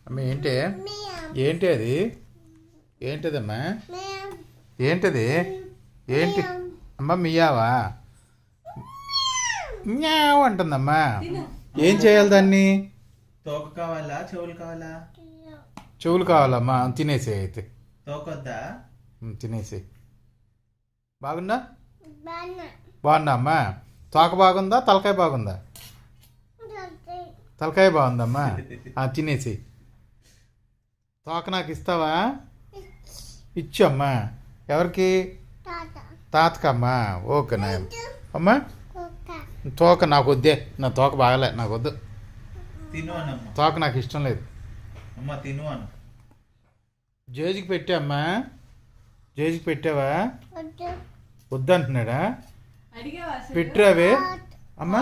అమ్మ ఏంటి ఏంటి అది ఏంటిదమ్మా ఏంటిది ఏంటి అమ్మ మియావా మ్యావ్ అంటుందమ్మా ఏం చేయాలి దాన్ని తోక కావాలా చెవులు కావాలా చెవులు కావాలమ్మా తినేసే అయితే తోకొద్దా తినేసే బాగుందా బాగుందా అమ్మా తోక బాగుందా తలకాయ బాగుందా తలకాయ బాగుందమ్మా తినేసి తోక నాకు ఇస్తావా ఇచ్చమ్మా ఎవరికి తాతకమ్మా ఓకేనా అమ్మా తోక నాకు వద్దే నా తోక బాగలే నాకు వద్దు తిను అనమ్మా తోక నాకు ఇష్టం లేదు అమ్మ తిను అను జేజుకి పెట్టామ్మా జేజుకి పెట్టావా వద్దంటున్నాడా పెట్టావే అమ్మా